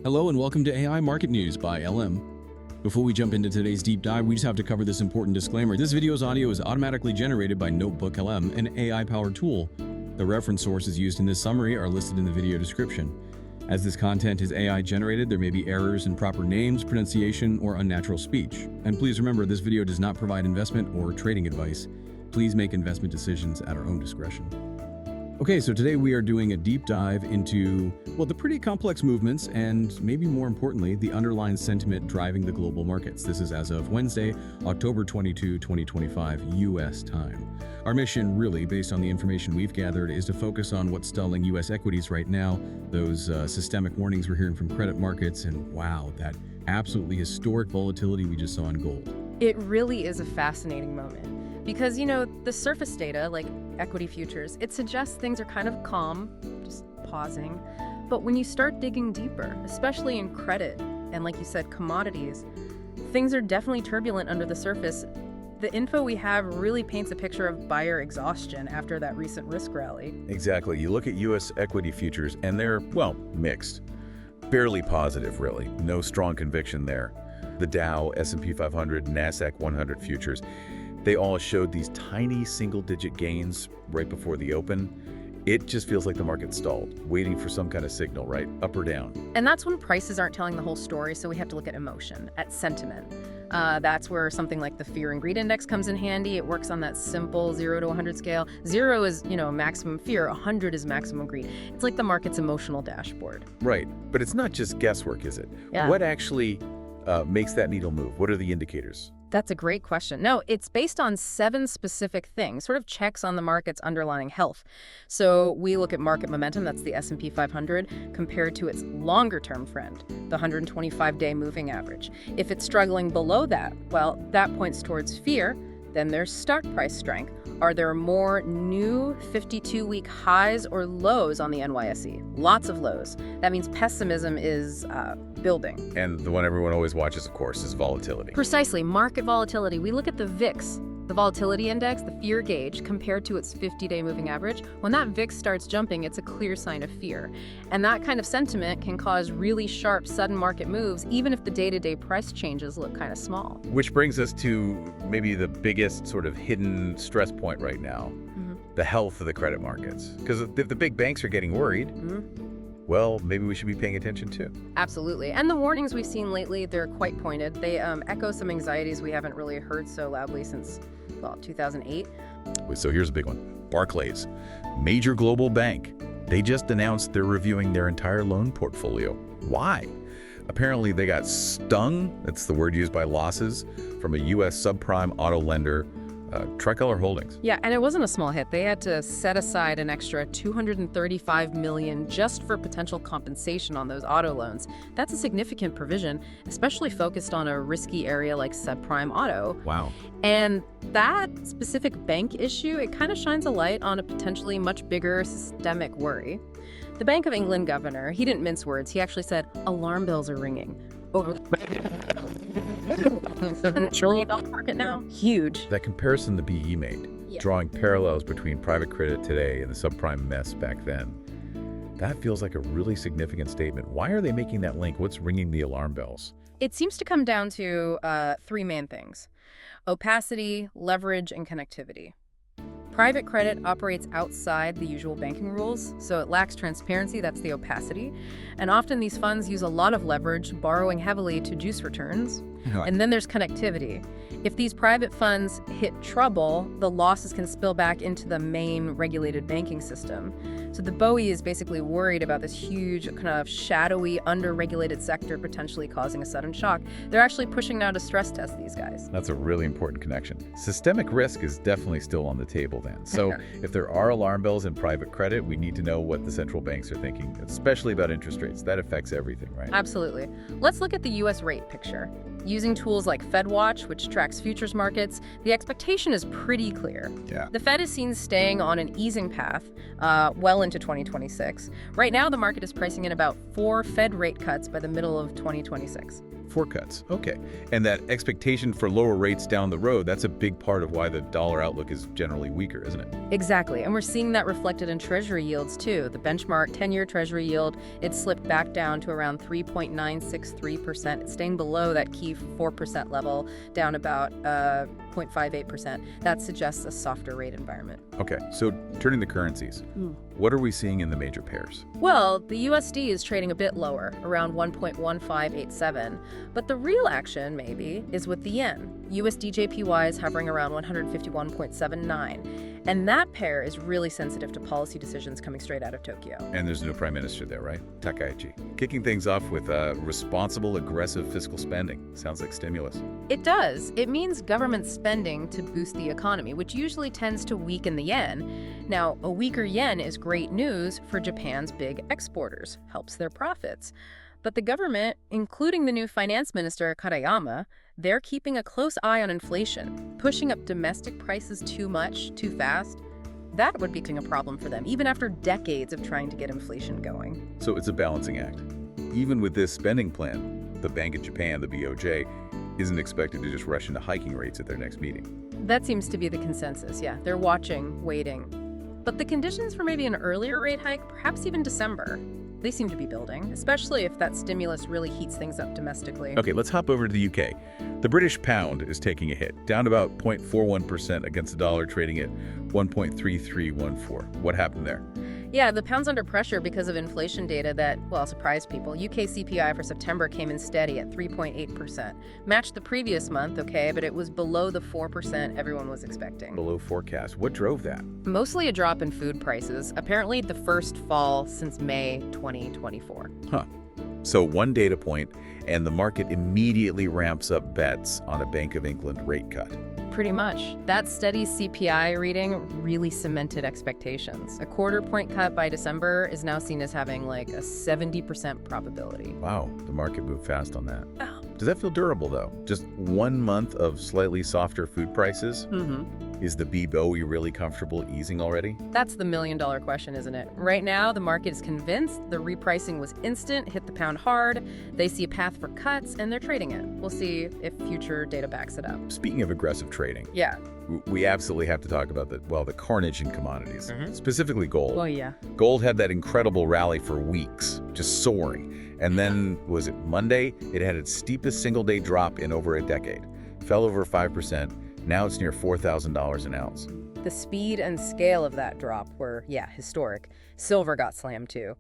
Hello and welcome to AI Market News by LM. Before we jump into today's deep dive, we just have to cover this important disclaimer. This video's audio is automatically generated by NotebookLM, an AI-powered tool. The reference sources used in this summary are listed in the video description. As this content is AI-generated, there may be errors in proper names, pronunciation, or unnatural speech. And please remember, this video does not provide investment or trading advice. Please make investment decisions at our own discretion. Okay, so today we are doing a deep dive into, well, the pretty complex movements and maybe more importantly, the underlying sentiment driving the global markets. This is as of Wednesday, October 22, 2025, US time. Our mission, really, based on the information we've gathered, is to focus on what's stalling US equities right now, those systemic warnings we're hearing from credit markets, and wow, that absolutely historic volatility we just saw in gold. It really is a fascinating moment. Because, the surface data, like equity futures, it suggests things are kind of calm, just pausing. But when you start digging deeper, especially in credit and, like you said, commodities, things are definitely turbulent under the surface. The info we have really paints a picture of buyer exhaustion after that recent risk rally. Exactly. You look at U.S. equity futures, and they're, well, mixed. Barely positive, really. No strong conviction there. The Dow, S&P 500, NASDAQ 100 futures, they all showed these tiny single-digit gains right before the open. It just feels like the market stalled, waiting for some kind of signal, right? Up or down. And that's when prices aren't telling the whole story, so we have to look at emotion, at sentiment. That's where something like the Fear and Greed Index comes in handy. It works on that simple 0 to 100 scale. 0 is, maximum fear. 100 is maximum greed. It's like the market's emotional dashboard. Right. But it's not just guesswork, is it? Yeah. What actually makes that needle move? What are the indicators? That's a great question. No, it's based on 7 specific things, sort of checks on the market's underlying health. So we look at market momentum, that's the S&P 500, compared to its longer-term friend, the 125-day moving average. If it's struggling below that, well, that points towards fear. Then there's stock price strength. Are there more new 52-week highs or lows on the NYSE? Lots of lows. That means pessimism is building. And the one everyone always watches, of course, is volatility. Precisely, market volatility. We look at the VIX, the volatility index, the fear gauge, compared to its 50-day moving average. When that VIX starts jumping, it's a clear sign of fear. And that kind of sentiment can cause really sharp, sudden market moves, even if the day-to-day price changes look kind of small. Which brings us to maybe the biggest sort of hidden stress point right now, the health of the credit markets. Because if the big banks are getting worried, well, maybe we should be paying attention too. Absolutely. And the warnings we've seen lately, they're quite pointed. They echo some anxieties we haven't really heard so loudly since, well, 2008. So here's a big one. Barclays, major global bank. They just announced they're reviewing their entire loan portfolio. Why? Apparently they got stung, that's the word used by losses, from a U.S. subprime auto lender, Tricolor Holdings. Yeah, and it wasn't a small hit. They had to set aside an extra $235 million just for potential compensation on those auto loans. That's a significant provision, especially focused on a risky area like subprime auto. Wow. And that specific bank issue, it kind of shines a light on a potentially much bigger systemic worry. The Bank of England governor, he didn't mince words. He actually said, alarm bells are ringing. Over $1 trillion market now. Huge. That comparison the BE made, drawing parallels between private credit today and the subprime mess back then, that feels like a really significant statement. Why are they making that link? What's ringing the alarm bells? It seems to come down to 3 main things: opacity, leverage, and connectivity. Private credit operates outside the usual banking rules, so it lacks transparency, that's the opacity. And often these funds use a lot of leverage, borrowing heavily to juice returns. And then there's connectivity. If these private funds hit trouble, the losses can spill back into the main regulated banking system. So the BOE is basically worried about this huge, kind of shadowy, under-regulated sector potentially causing a sudden shock. They're actually pushing now to stress test these guys. That's a really important connection. Systemic risk is definitely still on the table then. So if there are alarm bells in private credit, we need to know what the central banks are thinking, especially about interest rates. That affects everything, right? Absolutely. Let's look at the U.S. rate picture. Using tools like FedWatch, which tracks futures markets, the expectation is pretty clear. Yeah. The Fed is seen staying on an easing path well into 2026. Right now, the market is pricing in about 4 Fed rate cuts by the middle of 2026. 4 cuts. Okay. And that expectation for lower rates down the road, that's a big part of why the dollar outlook is generally weaker, isn't it? Exactly, and we're seeing that reflected in Treasury yields too. The benchmark 10-year Treasury yield, it slipped back down to around 3.963%. It's staying below that key 4% level, down about 0.58%. That suggests a softer rate environment. Okay, so turning to currencies, what are we seeing in the major pairs? Well, the USD is trading a bit lower, around 1.1587, but the real action, maybe, is with the yen. USD JPY is hovering around 151.79, and that pair is really sensitive to policy decisions coming straight out of Tokyo. And there's no prime minister there, right? Takaichi. Kicking things off with responsible, aggressive fiscal spending. Sounds like stimulus. It does. It means government spending to boost the economy, which usually tends to weaken the yen. Now, a weaker yen is great news for Japan's big exporters, helps their profits. But the government, including the new finance minister, Katayama, they're keeping a close eye on inflation. Pushing up domestic prices too much, too fast, that would be a problem for them, even after decades of trying to get inflation going. So it's a balancing act. Even with this spending plan, the Bank of Japan, the BOJ, isn't expected to just rush into hiking rates at their next meeting. That seems to be the consensus, yeah. They're watching, waiting. But the conditions for maybe an earlier rate hike, perhaps even December, they seem to be building, especially if that stimulus really heats things up domestically. Okay, let's hop over to the UK. The British pound is taking a hit, down about 0.41% against the dollar, trading at 1.3314. What happened there? Yeah, the pound's under pressure because of inflation data that, well, surprised people. UK CPI for September came in steady at 3.8%. Matched the previous month, okay, but it was below the 4% everyone was expecting. Below forecast. What drove that? Mostly a drop in food prices, apparently the first fall since May 2024. Huh. So one data point, and the market immediately ramps up bets on a Bank of England rate cut. Pretty much. That steady CPI reading really cemented expectations. A quarter-point cut by December is now seen as having like a 70% probability. Wow, the market moved fast on that. Oh. Does that feel durable, though? Just 1 month of slightly softer food prices? Is the BOE really comfortable easing already? That's the million-dollar question, isn't it? Right now, the market is convinced the repricing was instant, hit the pound hard, they see a path for cuts, and they're trading it. We'll see if future data backs it up. Speaking of aggressive trading, Yeah. we absolutely have to talk about the carnage in commodities, specifically gold. Well, yeah. Gold had that incredible rally for weeks, just soaring. And then, was it Monday? It had its steepest single-day drop in over a decade. Fell over 5%. Now it's near $4,000 an ounce. The speed and scale of that drop were, yeah, historic. Silver got slammed too.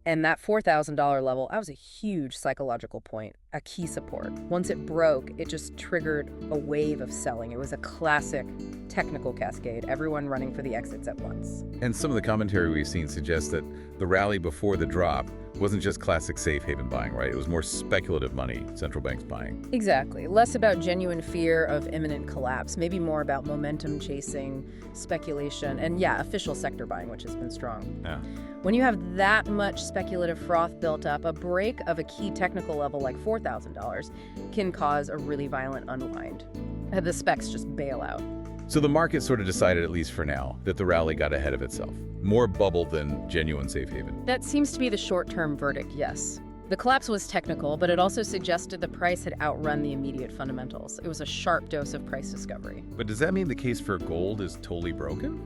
And that $4,000 level, that was a huge psychological point, a key support. Once it broke, it just triggered a wave of selling. It was a classic technical cascade, everyone running for the exits at once. And some of the commentary we've seen suggests that the rally before the drop wasn't just classic safe haven buying, right? It was more speculative money central banks buying. Exactly. Less about genuine fear of imminent collapse, maybe more about momentum chasing, speculation, and yeah, official sector buying, which has been strong. Yeah. When you have that much speculative froth built up, a break of a key technical level like $4,000 can cause a really violent unwind. The specs just bail out. So the market sort of decided, at least for now, that the rally got ahead of itself. More bubble than genuine safe haven. That seems to be the short-term verdict, yes. The collapse was technical, but it also suggested the price had outrun the immediate fundamentals. It was a sharp dose of price discovery. But does that mean the case for gold is totally broken?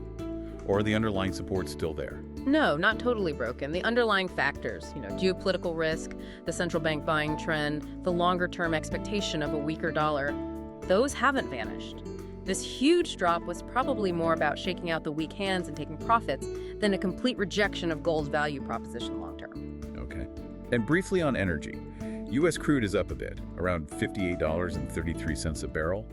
Or are the underlying supports still there? No, not totally broken. The underlying factors, geopolitical risk, the central bank buying trend, the longer-term expectation of a weaker dollar, those haven't vanished. This huge drop was probably more about shaking out the weak hands and taking profits than a complete rejection of gold's value proposition long-term. Okay. And briefly on energy. U.S. crude is up a bit, around $58.33 a barrel.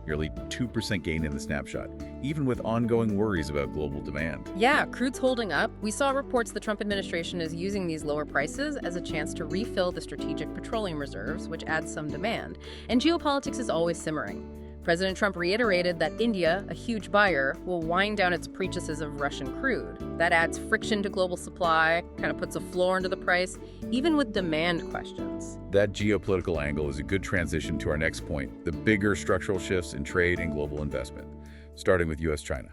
Nearly 2% gain in the snapshot, even with ongoing worries about global demand. Yeah, crude's holding up. We saw reports the Trump administration is using these lower prices as a chance to refill the strategic petroleum reserves, which adds some demand. And geopolitics is always simmering. President Trump reiterated that India, a huge buyer, will wind down its purchases of Russian crude. That adds friction to global supply, kind of puts a floor under the price, even with demand questions. That geopolitical angle is a good transition to our next point, the bigger structural shifts in trade and global investment, starting with U.S.-China.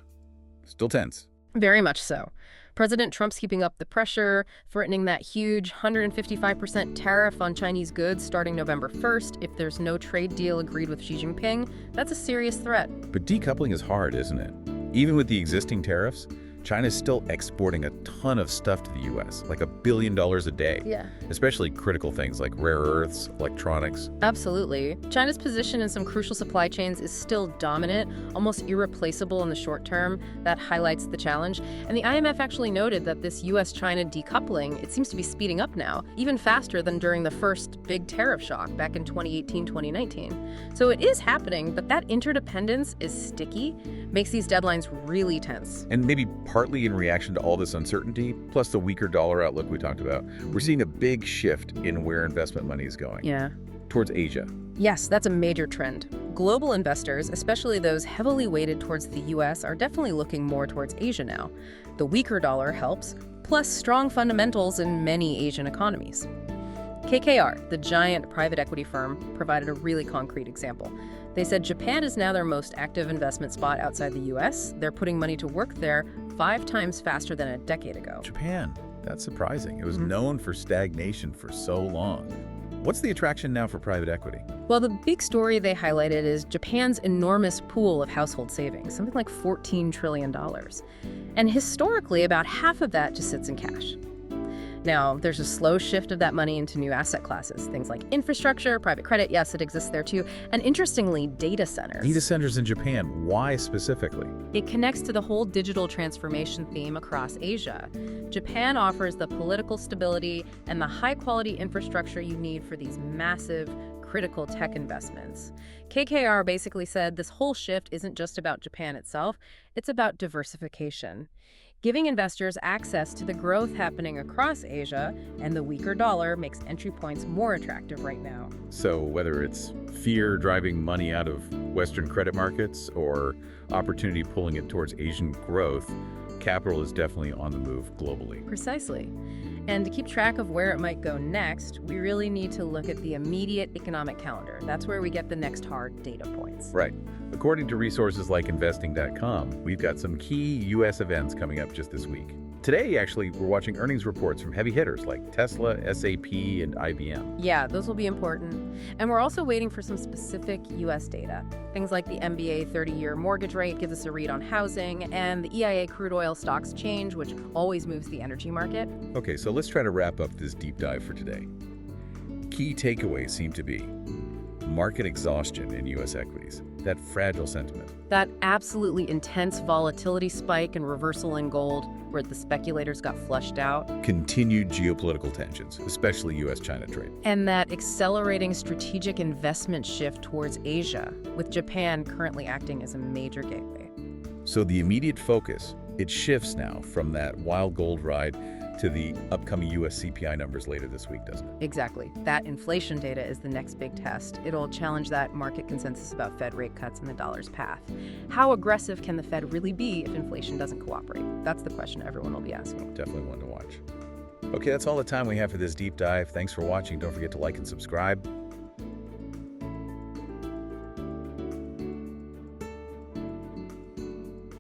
Still tense. Very much so. President Trump's keeping up the pressure, threatening that huge 155% tariff on Chinese goods starting November 1st if there's no trade deal agreed with Xi Jinping. That's a serious threat. But decoupling is hard, isn't it? Even with the existing tariffs, China's still exporting a ton of stuff to the U.S., like $1 billion a day. Yeah. Especially critical things like rare earths, electronics. Absolutely. China's position in some crucial supply chains is still dominant, almost irreplaceable in the short term. That highlights the challenge. And the IMF actually noted that this U.S.-China decoupling, it seems to be speeding up now, even faster than during the first big tariff shock back in 2018-2019. So it is happening, but that interdependence is sticky, makes these deadlines really tense. And maybe partly in reaction to all this uncertainty, plus the weaker dollar outlook we talked about, we're seeing a big shift in where investment money is going. Yeah. Towards Asia. Yes, that's a major trend. Global investors, especially those heavily weighted towards the U.S., are definitely looking more towards Asia now. The weaker dollar helps, plus strong fundamentals in many Asian economies. KKR, the giant private equity firm, provided a really concrete example. They said Japan is now their most active investment spot outside the U.S. They're putting money to work there 5 times faster than a decade ago. Japan. That's surprising. It was known for stagnation for so long. What's the attraction now for private equity? Well, the big story they highlighted is Japan's enormous pool of household savings, something like $14 trillion. And historically, about half of that just sits in cash. Now, there's a slow shift of that money into new asset classes, things like infrastructure, private credit, yes, it exists there too, and interestingly, data centers. Data centers in Japan. Why specifically? It connects to the whole digital transformation theme across Asia. Japan offers the political stability and the high-quality infrastructure you need for these massive, critical tech investments. KKR basically said this whole shift isn't just about Japan itself, it's about diversification. Giving investors access to the growth happening across Asia, and the weaker dollar makes entry points more attractive right now. So whether it's fear driving money out of Western credit markets or opportunity pulling it towards Asian growth, capital is definitely on the move globally. Precisely. And to keep track of where it might go next, we really need to look at the immediate economic calendar. That's where we get the next hard data points. Right. According to resources like investing.com, we've got some key U.S. events coming up just this week. Today, actually, we're watching earnings reports from heavy hitters like Tesla, SAP, and IBM. Yeah, those will be important. And we're also waiting for some specific U.S. data. Things like the MBA 30-year mortgage rate gives us a read on housing, and the EIA crude oil stocks change, which always moves the energy market. Okay, so let's try to wrap up this deep dive for today. Key takeaways seem to be market exhaustion in U.S. equities, that fragile sentiment. That absolutely intense volatility spike and reversal in gold, where the speculators got flushed out. Continued geopolitical tensions, especially U.S.-China trade. And that accelerating strategic investment shift towards Asia, with Japan currently acting as a major gateway. So the immediate focus, it shifts now from that wild gold ride to the upcoming U.S. CPI numbers later this week, doesn't it? Exactly. That inflation data is the next big test. It'll challenge that market consensus about Fed rate cuts and the dollar's path. How aggressive can the Fed really be if inflation doesn't cooperate? That's the question everyone will be asking. Definitely one to watch. Okay, that's all the time we have for this deep dive. Thanks for watching. Don't forget to like and subscribe.